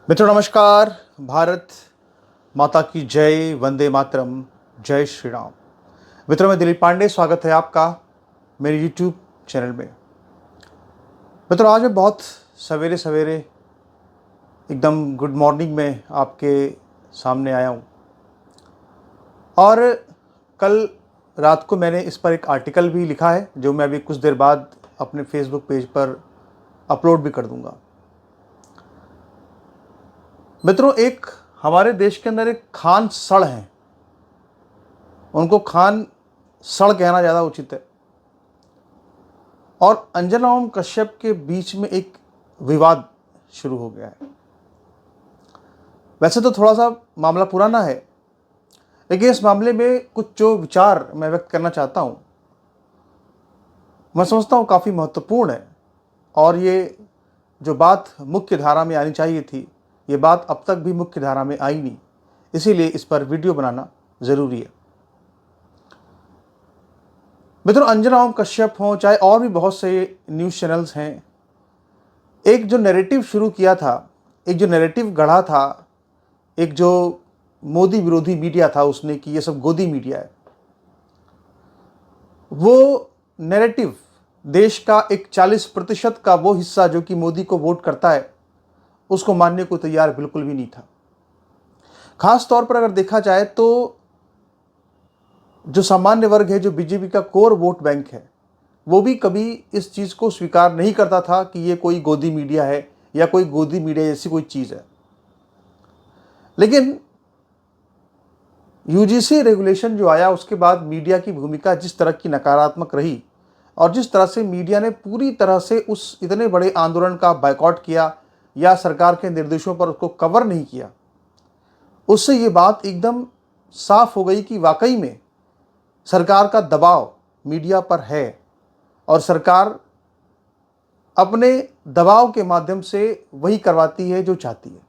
मित्रों नमस्कार। भारत माता की जय, वंदे मातरम, जय श्री राम। मित्रों मैं दिलीप पांडे, स्वागत है आपका मेरे यूट्यूब चैनल में। मित्रों आज मैं बहुत सवेरे सवेरे एकदम गुड मॉर्निंग में आपके सामने आया हूँ और कल रात को मैंने इस पर एक आर्टिकल भी लिखा है जो मैं अभी कुछ देर बाद अपने फेसबुक पेज पर अपलोड भी कर दूंगा। मित्रों एक हमारे देश के अंदर एक खान सड़ हैं, उनको खान सड़ कहना ज़्यादा उचित है, और अंजना ओम कश्यप के बीच में एक विवाद शुरू हो गया है। वैसे तो थोड़ा सा मामला पुराना है, लेकिन इस मामले में कुछ जो विचार मैं व्यक्त करना चाहता हूँ मैं समझता हूँ काफ़ी महत्वपूर्ण है, और ये जो बात मुख्य धारा में आनी चाहिए थी ये बात अब तक भी मुख्य धारा में आई नहीं, इसीलिए इस पर वीडियो बनाना ज़रूरी है। मित्रों अंजना ओम कश्यप हों चाहे और भी बहुत से न्यूज़ चैनल्स हैं, एक जो नैरेटिव शुरू किया था, एक जो नैरेटिव गढ़ा था, एक जो मोदी विरोधी मीडिया था उसने कि ये सब गोदी मीडिया है, वो नैरेटिव देश का एक 40% का वो हिस्सा जो कि मोदी को वोट करता है उसको मानने को तैयार बिल्कुल भी नहीं था। खास तौर पर अगर देखा जाए तो जो सामान्य वर्ग है, जो बीजेपी का कोर वोट बैंक है, वो भी कभी इस चीज़ को स्वीकार नहीं करता था कि ये कोई गोदी मीडिया है या कोई गोदी मीडिया जैसी कोई चीज़ है। लेकिन यूजीसी रेगुलेशन जो आया उसके बाद मीडिया की भूमिका जिस तरह की नकारात्मक रही और जिस तरह से मीडिया ने पूरी तरह से उस इतने बड़े आंदोलन का बायकॉट किया या सरकार के निर्देशों पर उसको कवर नहीं किया, उससे ये बात एकदम साफ हो गई कि वाकई में सरकार का दबाव मीडिया पर है और सरकार अपने दबाव के माध्यम से वही करवाती है जो चाहती है।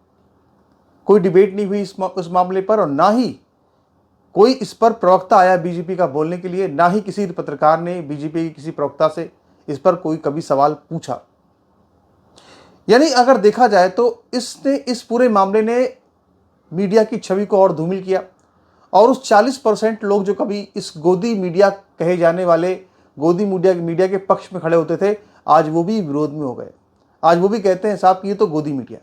कोई डिबेट नहीं हुई इस मामले पर, और ना ही कोई इस पर प्रवक्ता आया बीजेपी का बोलने के लिए, ना ही किसी पत्रकार ने बीजेपी के किसी प्रवक्ता से इस पर कोई कभी सवाल पूछा। यानी अगर देखा जाए तो इस पूरे मामले ने मीडिया की छवि को और धूमिल किया, और उस 40% लोग जो कभी इस गोदी मीडिया कहे जाने वाले गोदी मीडिया के पक्ष में खड़े होते थे, आज वो भी विरोध में हो गए। आज वो भी कहते हैं साहब कि ये तो गोदी मीडिया।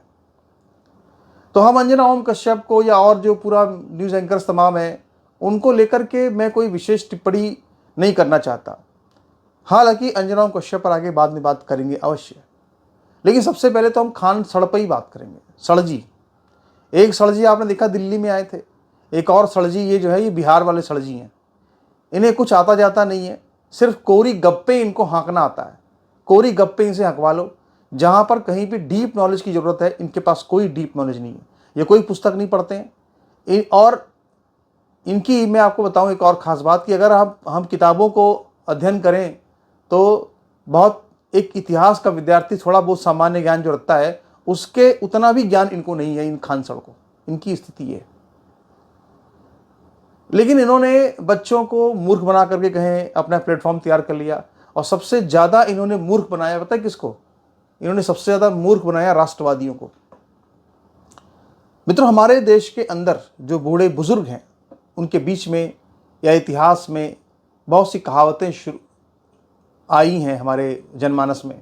तो हम अंजना ओम कश्यप को या और जो पूरा न्यूज़ एंकर्स तमाम हैं उनको लेकर के मैं कोई विशेष टिप्पणी नहीं करना चाहता। हालांकि अंजना ओम कश्यप पर आगे बाद में बात करेंगे अवश्य, लेकिन सबसे पहले तो हम खान सड़ पर ही बात करेंगे। सड़जी, एक सड़जी आपने देखा दिल्ली में आए थे, एक और सड़जी ये जो है ये बिहार वाले सड़जी हैं। इन्हें कुछ आता जाता नहीं है, सिर्फ कोरी गप्पे इनको हाँकना आता है। कोरी गप्पे इनसे हंकवा लो, जहाँ पर कहीं भी डीप नॉलेज की ज़रूरत है इनके पास कोई डीप नॉलेज नहीं है, ये कोई पुस्तक नहीं पढ़ते हैं। और इनकी मैं आपको बताऊं एक और ख़ास बात कि अगर हम किताबों को अध्ययन करें तो बहुत एक इतिहास का विद्यार्थी थोड़ा बहुत सामान्य ज्ञान जो रखता है उसके उतना भी ज्ञान इनको नहीं है इन खानसड़ को। इनकी स्थिति है, लेकिन इन्होंने बच्चों को मूर्ख बना करके कहें अपना प्लेटफॉर्म तैयार कर लिया, और सबसे ज़्यादा इन्होंने मूर्ख बनाया पता है किसको? इन्होंने सबसे ज़्यादा मूर्ख बनाया राष्ट्रवादियों को। मित्रों हमारे देश के अंदर जो बूढ़े बुजुर्ग हैं उनके बीच में या इतिहास में बहुत सी कहावतें शुरू आई हैं हमारे जनमानस में।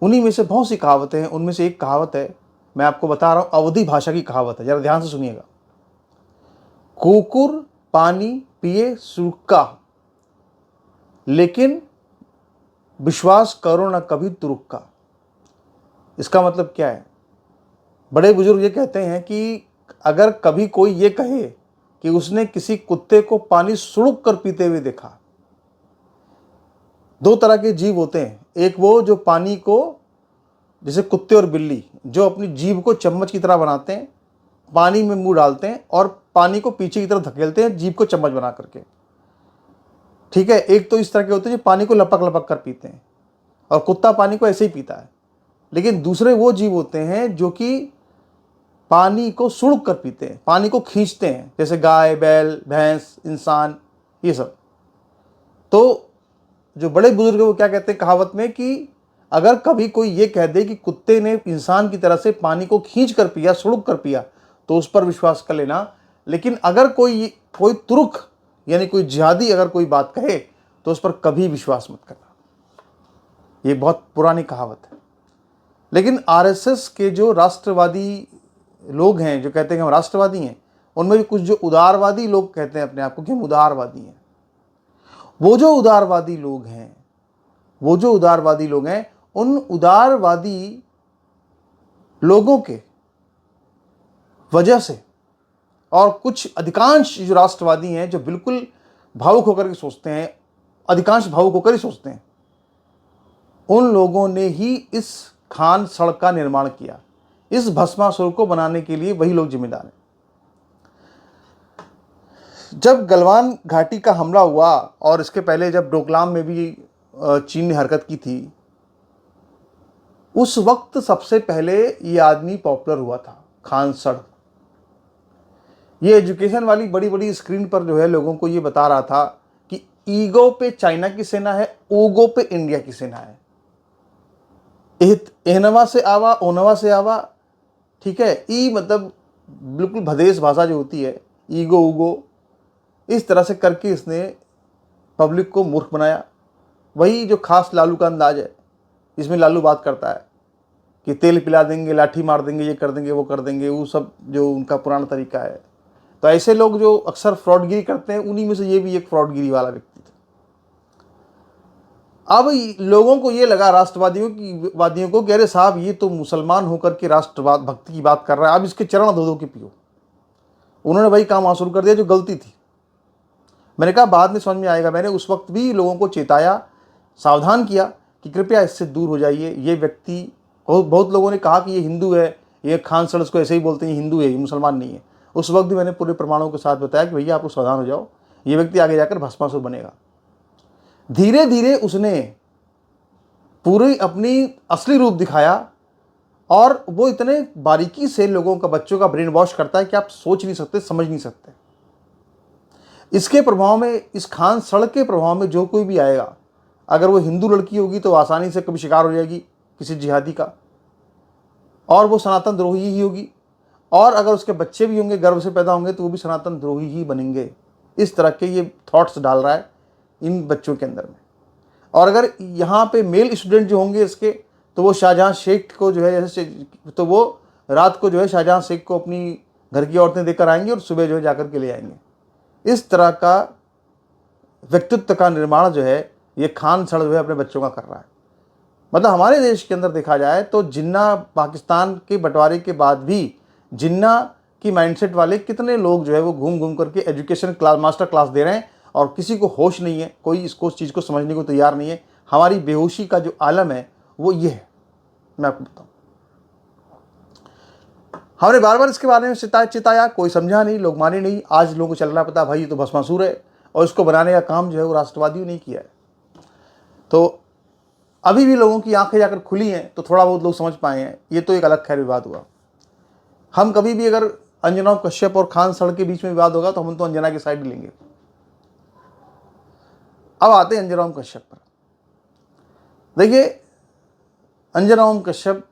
उन्हीं में से बहुत सी कहावतें हैं, उनमें से एक कहावत है, मैं आपको बता रहा हूँ, अवधी भाषा की कहावत है, जरा ध्यान से सुनिएगा। कुकुर पानी पिए सूखा, लेकिन विश्वास करो न कभी तुरुक्का। इसका मतलब क्या है? बड़े बुजुर्ग ये कहते हैं कि अगर कभी कोई ये कहे कि उसने किसी कुत्ते को पानी सुड़क कर पीते हुए देखा। दो तरह के जीव होते हैं, एक वो जो पानी को, जैसे कुत्ते और बिल्ली, जो अपनी जीभ को चम्मच की तरह बनाते हैं, पानी में मुंह डालते हैं और पानी को पीछे की तरफ धकेलते हैं जीभ को चम्मच बना करके। ठीक है, एक तो इस तरह के होते हैं जो पानी को लपक लपक कर पीते हैं, और कुत्ता पानी को ऐसे ही पीता है। लेकिन दूसरे वो जीव होते हैं जो कि पानी को सुड़क कर पीते हैं, पानी को खींचते हैं, जैसे गाय, बैल, भैंस, इंसान, ये सब। तो जो बड़े बुजुर्ग हैं वो क्या कहते हैं कहावत में कि अगर कभी कोई ये कह दे कि कुत्ते ने इंसान की तरह से पानी को खींच कर पिया, सुड़क कर पिया, तो उस पर विश्वास कर लेना। लेकिन अगर कोई तुर्क यानी कोई जिहादी अगर कोई बात कहे तो उस पर कभी विश्वास मत करना। ये बहुत पुरानी कहावत है। लेकिन आरएसएस के जो राष्ट्रवादी लोग हैं, जो कहते हैं कि हम राष्ट्रवादी हैं, उनमें भी कुछ जो उदारवादी लोग कहते हैं अपने आप को कि हम उदारवादी हैं, वो जो उदारवादी लोग हैं, उन उदारवादी लोगों के वजह से, और कुछ अधिकांश जो राष्ट्रवादी हैं जो बिल्कुल भावुक होकर के सोचते हैं, अधिकांश भावुक होकर ही सोचते हैं, उन लोगों ने ही इस खान सड़क का निर्माण किया। इस भस्मासुर को बनाने के लिए वही लोग जिम्मेदार हैं। जब गलवान घाटी का हमला हुआ और इसके पहले जब डोकलाम में भी चीन ने हरकत की थी, उस वक्त सबसे पहले ये आदमी पॉपुलर हुआ था, खान सड़क। ये एजुकेशन वाली बड़ी बड़ी स्क्रीन पर जो है लोगों को ये बता रहा था कि ईगो पे चाइना की सेना है, ओगो पे इंडिया की सेना है। एहनवा से आवा, ओनवा से आवा, ठीक है। ई मतलब बिल्कुल भदेश भाषा जो होती है, ईगो उगो, इस तरह से करके इसने पब्लिक को मूर्ख बनाया। वही जो खास लालू का अंदाज है, इसमें लालू बात करता है कि तेल पिला देंगे, लाठी मार देंगे, ये कर देंगे, वो कर देंगे, वो सब जो उनका पुराना तरीका है। तो ऐसे लोग जो अक्सर फ्रॉडगिरी करते हैं, उन्हीं में से ये भी एक फ्रॉडगिरी वाला व्यक्ति था। अब लोगों को ये लगा, राष्ट्रवादियों को कि अरे साहब ये तो मुसलमान होकर के राष्ट्रवाद भक्ति की बात कर रहा है, अब इसके चरण धो धो के पियो। उन्होंने वही काम शुरू कर दिया जो गलती थी। मैंने कहा बाद में समझ में आएगा। मैंने उस वक्त भी लोगों को चेताया, सावधान किया कि कृपया इससे दूर हो जाइए। ये व्यक्ति, बहुत लोगों ने कहा कि ये हिंदू है, ये खान सड़क को ऐसे ही बोलते हैं, हिंदू है, ये मुसलमान नहीं है। उस वक्त भी मैंने पूरे प्रमाणों के साथ बताया कि भैया आप सावधान हो जाओ, ये व्यक्ति आगे जाकर भस्मासुर बनेगा। धीरे धीरे उसने पूरी अपनी असली रूप दिखाया, और वो इतने बारीकी से लोगों का, बच्चों का ब्रेन वॉश करता है कि आप सोच नहीं सकते, समझ नहीं सकते। इसके प्रभाव में, इस खान सड़क के प्रभाव में जो कोई भी आएगा, अगर वो हिंदू लड़की होगी तो आसानी से कभी शिकार हो जाएगी किसी जिहादी का, और वो सनातन द्रोही ही होगी। और अगर उसके बच्चे भी होंगे, गर्भ से पैदा होंगे, तो वो भी सनातन द्रोही ही बनेंगे। इस तरह के ये थॉट्स डाल रहा है इन बच्चों के अंदर में। और अगर यहाँ पे मेल स्टूडेंट जो होंगे इसके, तो वो शाहजहां शेख को जो है, जैसे तो वो रात को जो है शाहजहां शेख को अपनी घर की औरतें देकर आएंगे और सुबह जो है जाकर के ले आएंगे। इस तरह का व्यक्तित्व का निर्माण जो है ये खान सड़क जो है अपने बच्चों का कर रहा है। मतलब हमारे देश के अंदर देखा जाए तो जिन्ना, पाकिस्तान के बंटवारे के बाद भी जिन्ना की माइंडसेट वाले कितने लोग जो है वो घूम घूम करके एजुकेशन क्लास, मास्टर क्लास दे रहे हैं, और किसी को होश नहीं है, कोई इसको चीज़ को समझने को तैयार नहीं है। हमारी बेहोशी का जो आलम है वो ये है। मैं आपको बताऊं, हमने बार बार इसके बारे में चिताया, कोई समझा नहीं, लोग माने नहीं। आज लोगों को चल रहा पता, भाई ये तो भस्मासुर है, और इसको बनाने का काम जो है वो राष्ट्रवादियों ने किया है। तो अभी भी लोगों की आंखें जाकर खुली हैं, तो थोड़ा बहुत लोग समझ पाए हैं। ये तो एक अलग खैर विवाद हुआ। हम कभी भी अगर अंजना कश्यप और खान सड़क के बीच में विवाद होगा तो हम तो अंजना की साइड लेंगे। अब आते हैं अंजना कश्यप पर। देखिए, अंजना कश्यप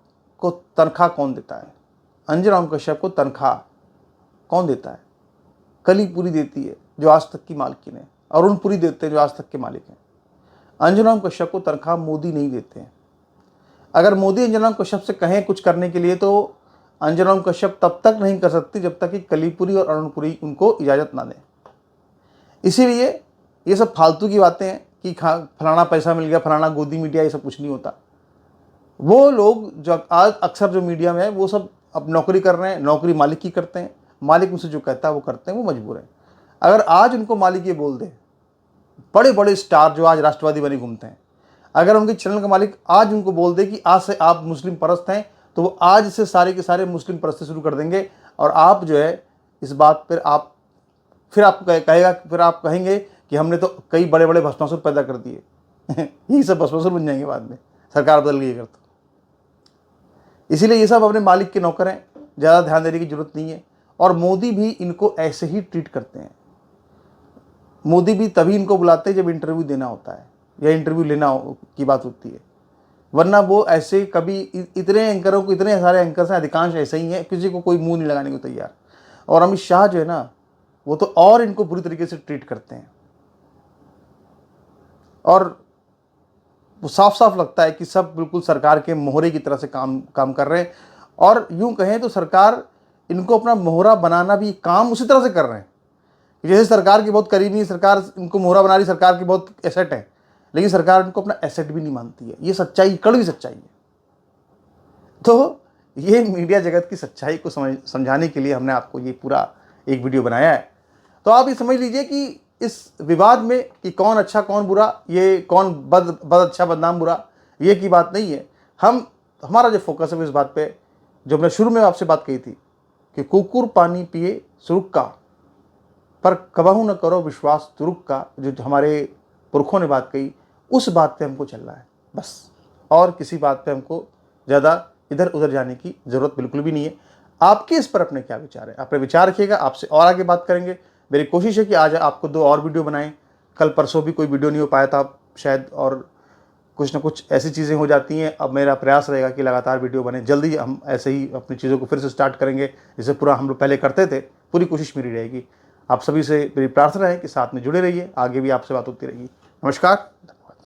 को तनख्वाह कौन देता है? अंजना कश्यप को तनख्वाह कौन देता है? कलीपुरी देती है, जो आज तक की मालकिन है। अरुणपुरी देते हैं, जो आज तक के मालिक हैं। अंजना कश्यप को तनख्वाह मोदी नहीं देते हैं। अगर मोदी अंजना कश्यप से कहें कुछ करने के लिए, तो अंजना कश्यप तब तक नहीं कर सकती जब तक कि कलीपुरी और अरुणपुरी उनको इजाज़त ना दें। इसीलिए ये सब फालतू की बातें हैं कि फलाना पैसा मिल गया, फलाना गोदी मीडिया, ये सब कुछ नहीं होता। वो लोग जो आज अक्सर जो मीडिया में है, वो सब अब नौकरी कर रहे हैं, नौकरी मालिक की करते हैं, मालिक उनसे जो कहता है वो करते हैं, वो मजबूर हैं। अगर आज उनको मालिक ये बोल दे, बड़े बड़े स्टार जो आज राष्ट्रवादी बने घूमते हैं, अगर उनके चैनल का मालिक आज उनको बोल दे कि आज से आप मुस्लिम परस्त हैं, तो वो आज से सारे के सारे मुस्लिम परस्ती शुरू कर देंगे। और आप जो है इस बात पर आप फिर आप कहेंगे कि हमने तो कई बड़े बड़े भस्मासुर पैदा कर दिए। यही सब भस्मासुर बन जाएंगे बाद में, सरकार बदल गई अगर तो। इसीलिए ये सब अपने मालिक के नौकर हैं, ज़्यादा ध्यान देने की जरूरत नहीं है। और मोदी भी इनको ऐसे ही ट्रीट करते हैं। मोदी भी तभी इनको बुलाते हैं जब इंटरव्यू देना होता है या इंटरव्यू लेना की बात होती है। वरना वो ऐसे कभी इतने एंकरों को, इतने सारे एंकर्स हैं, अधिकांश ऐसे ही हैं, किसी को कोई मुंह नहीं लगाने को तैयार। और अमित शाह जो है ना, वो तो और इनको बुरी तरीके से ट्रीट करते हैं। और वो साफ साफ लगता है कि सब बिल्कुल सरकार के मोहरे की तरह से काम कर रहे हैं। और यूं कहें तो सरकार इनको अपना मोहरा बनाना भी काम उसी तरह से कर रहे हैं, जैसे सरकार की बहुत करीबी, सरकार इनको मोहरा बना रही, सरकार की बहुत एसेट है, लेकिन सरकार इनको अपना एसेट भी नहीं मानती है। ये सच्चाई, कड़वी सच्चाई है। तो ये मीडिया जगत की सच्चाई को समझाने के लिए हमने आपको ये पूरा एक वीडियो बनाया है। तो आप ये समझ लीजिए कि इस विवाद में कि कौन अच्छा कौन बुरा, ये कौन बद अच्छा बदनाम बुरा, ये की बात नहीं है। हमारा जो फोकस है वो इस बात पे, जो हमने शुरू में आपसे बात कही थी कि कुकुर पानी पिए सुरुक का, पर कबहू न करो विश्वास तुरुक का, जो हमारे पुरखों ने बात कही, उस बात पे हमको चलना है बस। और किसी बात पे हमको ज़्यादा इधर उधर जाने की ज़रूरत बिल्कुल भी नहीं है। आपके इस पर अपने क्या विचार है, अपने विचार रखिएगा। आपसे और आगे बात करेंगे। मेरी कोशिश है कि आज आपको 2 और वीडियो बनाएं। कल परसों भी कोई वीडियो नहीं हो पाया था शायद, और कुछ ना कुछ ऐसी चीज़ें हो जाती हैं। अब मेरा प्रयास रहेगा कि लगातार वीडियो बने। जल्दी हम ऐसे ही अपनी चीज़ों को फिर से स्टार्ट करेंगे, जैसे पूरा हम लोग पहले करते थे। पूरी कोशिश मेरी रहेगी। आप सभी से मेरी प्रार्थना है कि साथ में जुड़े रहिए, आगे भी आपसे बात होती रहेगी। नमस्कार।